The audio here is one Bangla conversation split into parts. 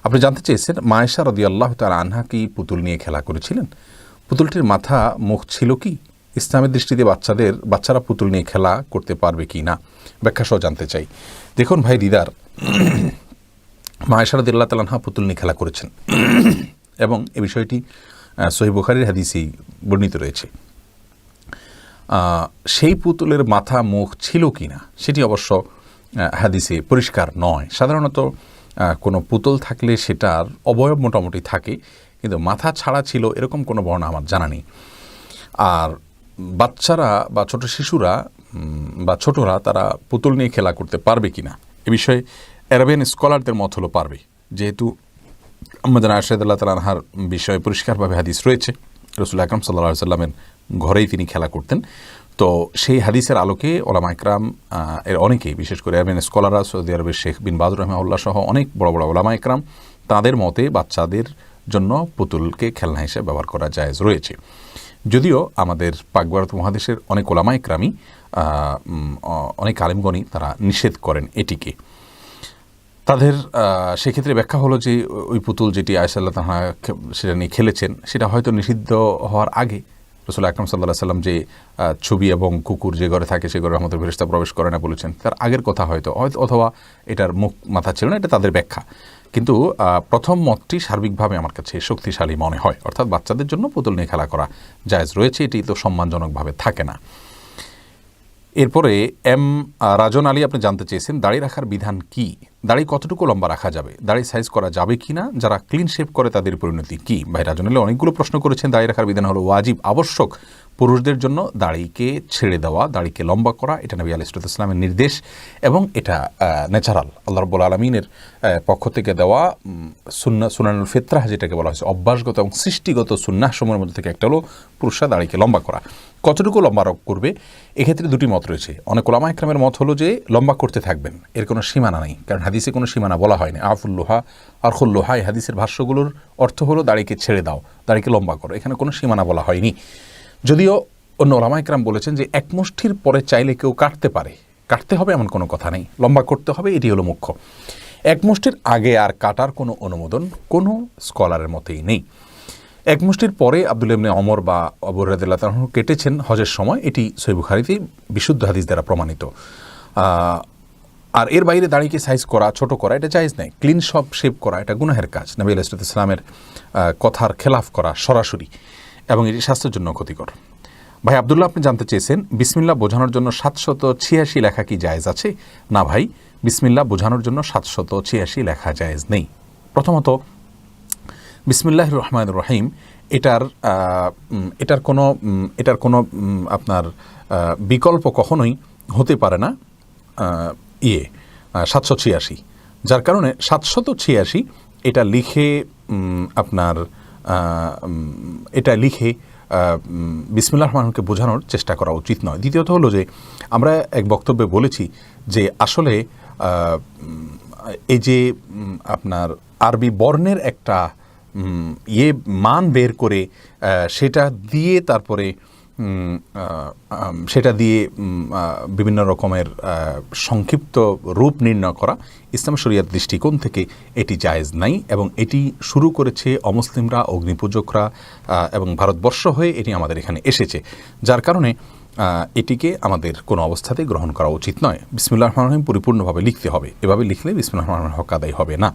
আপনি জানতে চেয়েছেন মায়েশা রাদিয়াল্লাহু তাআলা আনহা কি পুতুল নিয়ে খেলা করেছিলেন? পুতুলটির মাথা মুখ ছিল কি? ইসলামের দৃষ্টিতে বাচ্চারা পুতুল নিয়ে খেলা করতে পারবে কি না, ব্যাখ্যা সহ জানতে চাই। দেখুন ভাই দিদার, মায়েশা রাদিয়াল্লাহু তাআলা আনহা পুতুল নিয়ে খেলা করেছেন এবং এই বিষয়টি সহিহ বুখারীর হাদিসেই বর্ণিত রয়েছে। সেই পুতুলের মাথা মুখ ছিল কি না সেটি অবশ্য হাদিসে পরিষ্কার নয়। সাধারণত কোনো পুতুল থাকলে সেটার অবয়ব মোটামুটি থাকে, কিন্তু মাথা ছাড়া ছিল এরকম কোনো বর্ণনা আমার জানা নেই। আর বাচ্চারা বা ছোট শিশুরা বা ছোটরা তারা পুতুল নিয়ে খেলা করতে পারবে কি না এ বিষয়ে আরবিয়ান স্কলারদের মত হলো পারবে, যেহেতু আমাদের আয়েশা রাদিয়াল্লাহু তাআলা আনহার বিষয়ে পরিষ্কারভাবে হাদিস রয়েছে। রাসূল আকরাম সাল্লাল্লাহু আলাইহি ওয়াসাল্লামের ঘরেই তিনি খেলা করতেন। তো সেই হাদিসের আলোকে ওলামা ইকরাম এর অনেকেই, বিশেষ করে আরবিয়ান স্কলাররা, সৌদি আরবের শেখ বিন বাজ রাহিমাহুল্লাহ সহ অনেক বড় বড় ওলামা ইকরাম, তাদের মতে বাচ্চাদের জন্য পুতুলকে খেলনা হিসেবে ব্যবহার করা জায়েজ রয়েছে। যদিও আমাদের পাক ভারত মহাদেশের অনেক ওলামা ইকরামই, অনেক আলেমগণই তারা নিষেধ করেন এটিকে। তাদের সেক্ষেত্রে ব্যাখ্যা হলো যে ওই পুতুল যেটি আয়েশা রাদিয়াল্লাহু তাআলা সেটা নিয়ে খেলেছেন সেটা হয়তো নিষিদ্ধ হওয়ার আগে রাসূল আকরাম সাল্লাল্লাহু আলাইহি ওয়াসাল্লাম যে ছবি এবং কুকুর যে ঘরে থাকে সে ঘরে রহমতের ফেরেশতা প্রবেশ করে না বলেছেন, তার আগের কথা হয়তো অথবা এটার মুখ মাথা ছিল না, এটা তাদের ব্যাখ্যা। কিন্তু প্রথম মতটি সার্বিকভাবে আমার কাছে শক্তিশালী মনে হয়, অর্থাৎ বাচ্চাদের জন্য পুতুল নিয়ে খেলা করা জায়েজ রয়েছে, এটি তো সম্মানজনকভাবে থাকে না। এরপরে রাজন আলী আপনি জানতে চেয়েছেন দাড়ি রাখার বিধান কি, দাড়ি কতটুকু লম্বা রাখা যাবে, দাড়ি সাইজ করা যাবে কি না, যারা ক্লিন শেভ করে তাদের পরিণতি কি? ভাই রাজন আলী অনেকগুলো প্রশ্ন করেছেন। দাড়ি রাখার বিধান হলো ওয়াজিব, আবশ্যক পুরুষদের জন্য দাড়িকে ছেড়ে দেওয়া, দাড়িকে লম্বা করা, এটা নবী আলাইহিস সালামের নির্দেশ এবং এটা ন্যাচারাল আল্লাহ রাব্বুল আলামিনের পক্ষ থেকে দেওয়া সুনানুল ফিতরাহ যেটাকে বলা হয়েছে, অভ্যাসগত এবং সৃষ্টিগত সুন্নাহ সমূহের মধ্যে থেকে একটা হলো পুরুষরা দাড়িকে লম্বা করা। কতটুকু লম্বা করবে এক্ষেত্রে দুটি মত রয়েছে। অনেক ওলামা ইকরামের মত হলো যে লম্বা করতে থাকবেন, এর কোনো সীমানা নেই, কারণ হাদিসে কোনো সীমানা বলা হয়নি। আফুল্লোহা আর খুল্লোহা এই হাদিসের ভাষ্যগুলোর অর্থ হলো দাড়িকে ছেড়ে দাও, দাড়িকে লম্বা করো, এখানে কোনো সীমানা বলা হয়নি। যদিও অন্য ওলামা ইকরাম বলেছেন যে এক মুষ্টির পরে চাইলে কেউ কাটতে পারে, কাটতে হবে এমন কোনো কথা নেই, লম্বা করতে হবে এটি হলো মুখ্য। এক মুষ্টির আগে আর কাটার কোনো অনুমোদন কোনো স্কলারের মতেই নেই। এক মুষ্টির পরে আব্দুল্লাহ ইবনে ওমর বা আবু হুরায়রা রাদিয়াল্লাহু তাআলা আনহু কেটেছেন হজের সময়, এটি সহিহ বুখারীতে বিশুদ্ধ হাদিস দ্বারা প্রমাণিত। আর এর বাইরে দাড়িকে সাইজ করা, ছোট করা এটা জায়েজ নেই। ক্লিন শেভ করা এটা গুনাহের কাজ, নবী আলাইহিস সালামের কথার খেলাফ করা সরাসরি, এবং এটি স্বাস্থ্যের জন্য ক্ষতিকর। ভাই আব্দুল্লাহ আপনি জানতে চেয়েছেন বিসমিল্লাহ বোঝানোর জন্য 786 লেখা কি জায়েজ আছে? না ভাই, বিসমিল্লাহ বোঝানোর জন্য 786 লেখা জায়েজ নেই। প্রথমত বিসমিল্লাহির রহমানির রহিম এটার কোনো আপনার বিকল্প কখনোই হতে পারে না 786, যার কারণে 786 এটা লিখে বিসমিল্লাহির রহমানিরকে বোঝানোর চেষ্টা করা উচিত নয়। দ্বিতীয়ত হলো যে আমরা এক বক্তব্যে বলেছি যে আসলে এই যে আপনার আরবি বর্ণের একটা মান বের করে সেটা দিয়ে বিভিন্ন রকমের সংক্ষিপ্ত রূপ নির্ণয় করা ইসলাম শরিয়াত দৃষ্টিকোণ থেকে এটি জায়েজ নাই, এবং এটি শুরু করেছে অমুসলিমরা, অগ্নিপূজকরা, এবং ভারতবর্ষ হয়ে এটি আমাদের এখানে এসেছে, যার কারণে এটিকে আমাদের কোনো অবস্থাতেই গ্রহণ করা উচিত নয়। বিসমিল্লাহির রহমানির রহিম পরিপূর্ণভাবে লিখতে হবে, এভাবে লিখলে বিসমিল্লাহির রহমানির রহিম হক আদায় হবে না।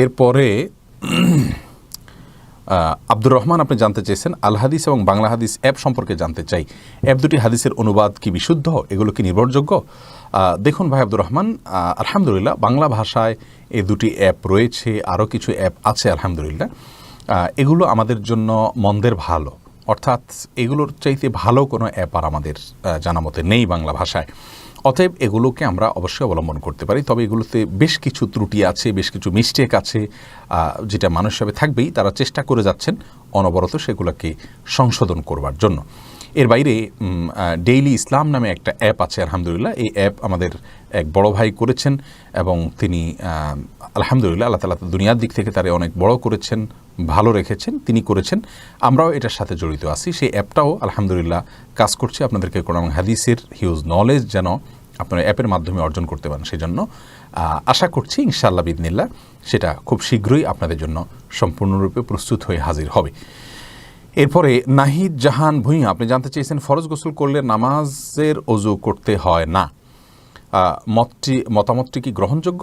এরপরে আব্দুর রহমান আপনি জানতে চেয়েছেন আল হাদিস এবং বাংলা হাদিস অ্যাপ সম্পর্কে জানতে চাই। অ্যাপ দুটি হাদিসের অনুবাদ কি বিশুদ্ধ, এগুলো কি নির্ভরযোগ্য? দেখুন ভাই আব্দুর রহমান, আলহামদুলিল্লাহ বাংলা ভাষায় এই দুটি অ্যাপ রয়েছে, আরও কিছু অ্যাপ আছে আলহামদুলিল্লাহ। এগুলো আমাদের জন্য মন্দের ভালো, অর্থাৎ এগুলোর চাইতে ভালো কোনো অ্যাপ আর আমাদের জানা মতে নেই বাংলা ভাষায়। অতএব এগুলোকে আমরা অবশ্যই অবলম্বন করতে পারি, তবে এগুলোতে বেশ কিছু ত্রুটি আছে, বেশ কিছু মিস্টেক আছে, যেটা মানুষ হিসাবে থাকবেই। তারা চেষ্টা করে যাচ্ছেন অনবরত সেগুলোকে সংশোধন করবার জন্য। এর বাইরে ডেইলি ইসলাম নামে একটা অ্যাপ আছে আলহামদুলিল্লাহ, এই অ্যাপ আমাদের এক বড় ভাই করেছেন এবং তিনি আলহামদুলিল্লাহ আল্লাহ তাআলা দুনিয়ার দিক থেকে তারা অনেক বড় করেছেন, ভালো রেখেছেন, তিনি করেছেন, আমরাও এটার সাথে জড়িত আছি। সেই অ্যাপটাও আলহামদুলিল্লাহ কাজ করছে আপনাদেরকে কোরআন হাদিসের হিউজ নলেজ যেন আপনারা অ্যাপের মাধ্যমে অর্জন করতে পারেন, সেই জন্য আশা করছি ইনশাআল্লাহ বিদনিল্লাহ সেটা খুব শীঘ্রই আপনাদের জন্য সম্পূর্ণরূপে প্রস্তুত হয়ে হাজির হবে। এরপরে নাহিদ জাহান ভূঁইয়া আপনি জানতে চেয়েছেন ফরজ গোসল করলে নামাজের ওযু করতে হয় না, মতামতটি কি গ্রহণযোগ্য?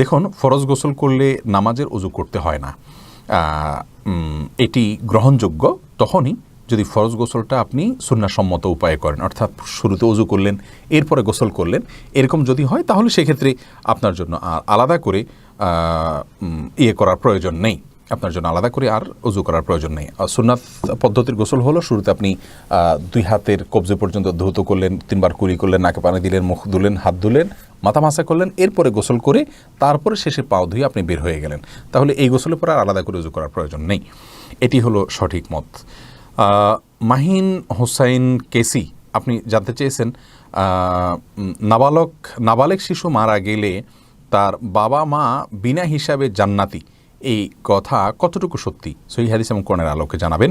দেখুন, ফরজ গোসল করলে নামাজের ওযু করতে হয় না, এটি গ্রহণযোগ্য তখনই যদি ফরজ গোসলটা আপনি সুন্নাহসম্মত উপায়ে করেন, অর্থাৎ শুরুতে ওযু করলেন এরপরে গোসল করলেন, এরকম যদি হয় তাহলে সেক্ষেত্রে আপনার জন্য আর আলাদা করে করার প্রয়োজন নেই, আপনার জন্য আলাদা করে আর ওযু করার প্রয়োজন নেই। সুন্নাত পদ্ধতির গোসল হলো শুরুতে আপনি 2 হাতের কবজে পর্যন্ত ধৌত করলেন, 3 বার কুলি করলেন, নাকে পানি দিলেন, মুখ ধুলেন, হাত ধুলেন, মাথা মাসা করলেন, এরপরে গোসল করে তারপরে শেষে পাও ধুয়ে আপনি বের হয়ে গেলেন, তাহলে এই গোসলের পর আর আলাদা করে ওযু করার প্রয়োজন নেই। এটি হলো সঠিক মত। মাহিন হোসাইন কেসি আপনি জানতে চেয়েছেন নাবালেক শিশু মারা গেলে তার বাবা মা বিনা হিসাবে জান্নাতি, এই কথা কতটুকু সত্যি? সহিহ হাদিস এবং কোরআনের আলোকে জানাবেন।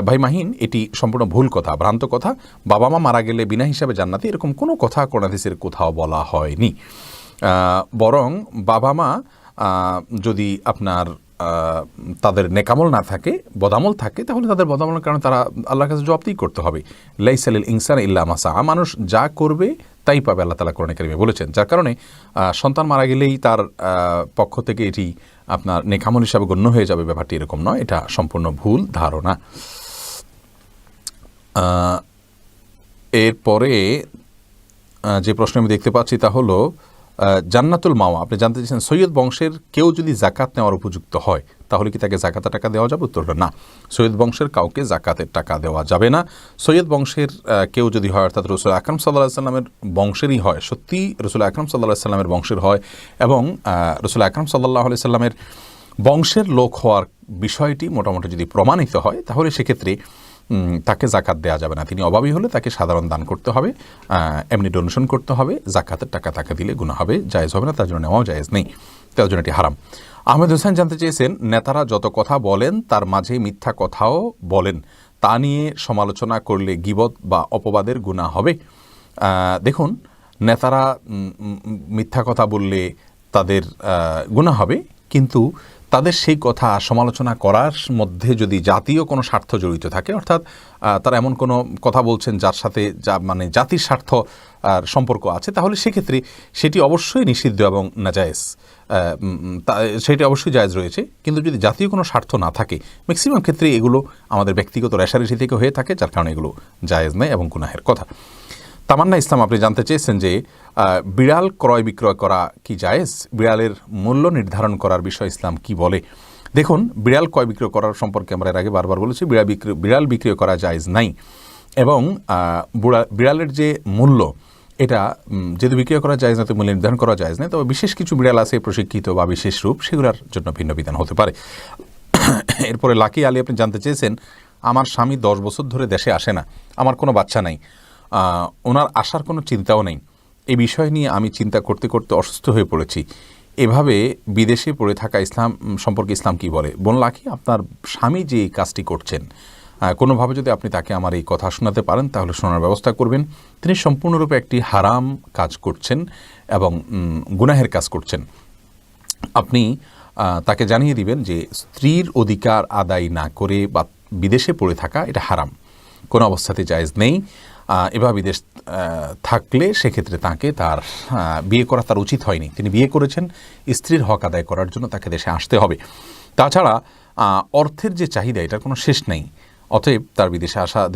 ভাই মাহিন, এটি সম্পূর্ণ ভুল কথা, ভ্রান্ত কথা। বাবা মা মারা গেলে বিনা হিসাবে জান্নাতি এরকম কোনো কথা কোরআন হাদিসের কোথাও বলা হয়নি। বরং বাবা মা যদি আপনার তাদের নেকামল না থাকে, বদামল থাকে, তাহলে তাদের বদামলের কারণে তারা আল্লাহর কাছে জবাবদিহি করতে হবে। লাইসা লিল ইনসানি ইল্লা মা সাআ, মানুষ যা করবে তাই পাবে, আল্লাহ তাআলা কোরআনে কারিমে বলেছেন। যার কারণে সন্তান মারা গেলেই তার পক্ষ থেকে এটি আপনার নেকামল হিসাবে গণ্য হয়ে যাবে, ব্যাপারটি এরকম নয়, এটা সম্পূর্ণ ভুল ধারণা। এরপরে যে প্রশ্ন আমি দেখতে পাচ্ছি তা হলো জান্নাতুল মাওয়া আপনি জানতে চাইছেন সৈয়দ বংশের কেউ যদি জাকাত নেওয়ার উপযুক্ত হয় তাহলে কি তাকে জাকাতের টাকা দেওয়া যাবে? উত্তরটা না, সৈয়দ বংশের কাউকে জাকাতের টাকা দেওয়া যাবে না। সৈয়দ বংশের কেউ যদি হয়, অর্থাৎ রাসূল আকরাম সাল্লাল্লাহু আলাইহি সাল্লামের বংশেরই হয়, সত্যি রাসূল আকরাম সাল্লাল্লাহু আলাইহি সাল্লামের বংশের হয় এবং রাসূল আকরাম সাল্লাল্লাহু আলাইহি সাল্লামের বংশের লোক হওয়ার বিষয়টি মোটামুটি যদি প্রমাণিত হয় তাহলে সেক্ষেত্রে তাকে জাকাত দেওয়া যাবে না। তিনি অভাবী হলে তাকে সাধারণ দান করতে হবে, এমনি ডোনেশন করতে হবে, জাকাতের টাকা তাকে দিলে গুনাহ হবে, জায়েজ হবে না, তার জন্য নেওয়াও জায়েজ নেই, তার জন্য এটি হারাম। আহমেদ হোসেন জানতে চেয়েছেন নেতারা যত কথা বলেন তার মাঝে মিথ্যা কথাও বলেন, তা নিয়ে সমালোচনা করলে গীবত বা অপবাদের গুনাহ হবে? দেখুন, নেতারা মিথ্যা কথা বললে তাদের গুনাহ হবে, কিন্তু তাদের সেই কথা সমালোচনা করার মধ্যে যদি জাতীয় কোনো স্বার্থ জড়িত থাকে, অর্থাৎ তারা এমন কোনো কথা বলছেন যার সাথে মানে জাতির স্বার্থ সম্পর্ক আছে, তাহলে সেক্ষেত্রে সেটি অবশ্যই নিষিদ্ধ এবং নাজায়েজ, সেটি অবশ্যই জায়েজ রয়েছে। কিন্তু যদি জাতীয় কোনো স্বার্থ না থাকে, ম্যাক্সিমাম ক্ষেত্রে এগুলো আমাদের ব্যক্তিগত রেশারেশি থেকে হয়ে থাকে, যার কারণে এগুলো জায়েজ নেই এবং গুনাহের কথা। তামান্না ইসলাম আপনি জানতে চেয়েছেন যে বিড়াল ক্রয় বিক্রয় করা কি জায়েজ? বিড়ালের মূল্য নির্ধারণ করার বিষয় ইসলাম কি বলে? দেখুন, বিড়াল ক্রয় বিক্রয় করার সম্পর্কে আমরা এর আগে বারবার বলেছি, বিড়াল বিক্রয় করা জায়েজ নাই এবং বিড়ালের যে মূল্য এটা যেহেতু বিক্রয় করা জায়েজ না, তো মূল্য নির্ধারণ করা জায়েজ নেই। তবে বিশেষ কিছু বিড়াল আছে প্রশিক্ষিত বা বিশেষ রূপ, সেগুলোর জন্য ভিন্ন বিধান হতে পারে। এরপরে লাকি আলী আপনি জানতে চেয়েছেন আমার স্বামী 10 বছর ধরে দেশে আসে না, আমার কোনো বাচ্চা নাই, ওনার আসার কোনো চিন্তাও নেই, এই বিষয় নিয়ে আমি চিন্তা করতে করতে অসুস্থ হয়ে পড়েছি, এভাবে বিদেশে পড়ে থাকা ইসলাম সম্পর্কে ইসলাম কি বলে? বোন লাকি, আপনার স্বামী যে কাজটি করছেন, কোনোভাবে যদি আপনি তাকে আমার এই কথা শোনাতে পারেন তাহলে শোনার ব্যবস্থা করবেন। তিনি সম্পূর্ণরূপে একটি হারাম কাজ করছেন এবং গুনাহের কাজ করছেন। আপনি তাকে জানিয়ে দিবেন যে স্ত্রীর অধিকার আদায় না করে বা বিদেশে পড়ে থাকা এটা হারাম, কোনো অবস্থাতে জায়েজ নেই। এভাবে বিদেশ থাকলে সেক্ষেত্রে তাকে তার বিয়ে করা তার উচিত হয়নি। তিনি বিয়ে করেছেন স্ত্রীর হক আদায় করার জন্য, তাকে দেশে আসতে হবে। তাছাড়া অর্থের যে চাহিদা এটার কোনো শেষ নেই, অতএব তার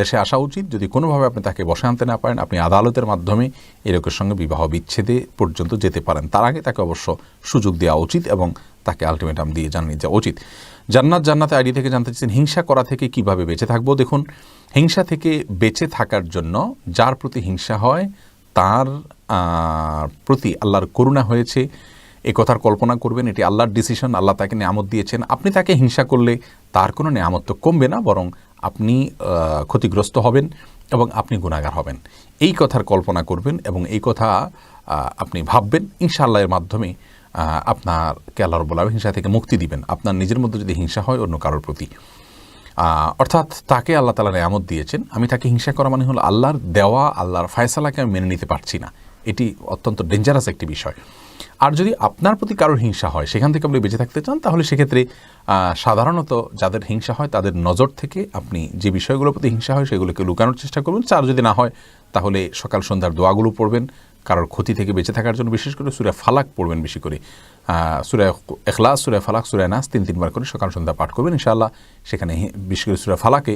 দেশে আসা উচিত। যদি কোনোভাবে আপনি তাকে বসে আনতে না পারেন, আপনি আদালতের মাধ্যমে এই লোকের সঙ্গে বিবাহ বিচ্ছেদে পর্যন্ত যেতে পারেন। তার আগে তাকে অবশ্য সুযোগ দেওয়া উচিত এবং তাকে আলটিমেটাম দিয়ে জানিয়ে দেওয়া উচিত। জান্নাতে আইডি থেকে জানতে চাচ্ছেন হিংসা করা থেকে কিভাবে বেঁচে থাকবো? দেখুন, হিংসা থেকে বেঁচে থাকার জন্য যার প্রতি হিংসা হয় তার প্রতি আল্লাহর করুণা হয়েছে এ কথার কল্পনা করবেন। এটি আল্লাহর ডিসিশন, আল্লাহ তাকে নেয়ামত দিয়েছেন। আপনি তাকে হিংসা করলে তার কোনো নেয়ামত তো কমবে না, বরং আপনি ক্ষতিগ্রস্ত হবেন এবং আপনি গুনাহগার হবেন। এই কথার কল্পনা করবেন এবং এই কথা আপনি ভাববেন, ইনশাআল্লাহ এর মাধ্যমে আপনারকে আল্লাহ রাব্বুল আলামিন হিংসা থেকে মুক্তি দিবেন। আপনার নিজের মধ্যে যদি হিংসা হয় অন্য কারোর প্রতি, অর্থাৎ তাকে আল্লাহ তাআলা নেয়ামত দিয়েছেন, আমি তাকে হিংসা করা মানে হলো আল্লাহর দেওয়া, আল্লাহর ফায়সালাকে আমি মেনে নিতে পারছি না। এটি অত্যন্ত ডেঞ্জারাস একটি বিষয়। আর যদি আপনার প্রতি কারোর হিংসা হয়, সেখান থেকে আপনি বেঁচে থাকতে চান, তাহলে সেক্ষেত্রে সাধারণত যাদের হিংসা হয় তাদের নজর থেকে আপনি যে বিষয়গুলোর প্রতি হিংসা হয় সেগুলোকে লুকানোর চেষ্টা করবেন। আর যদি না হয় তাহলে সকাল সন্ধ্যার দোয়াগুলো পড়বেন কারোর ক্ষতি থেকে বেঁচে থাকার জন্য, বিশেষ করে সূরা ফালাক পড়বেন বেশি করে, সূরা ইখলাস, সূরা ফালাক, সূরা নাস 3 বার করে সকাল সন্ধ্যা পাঠ করবেন ইনশাআল্লাহ। সেখানে বিশেষ করে সূরা ফালাকে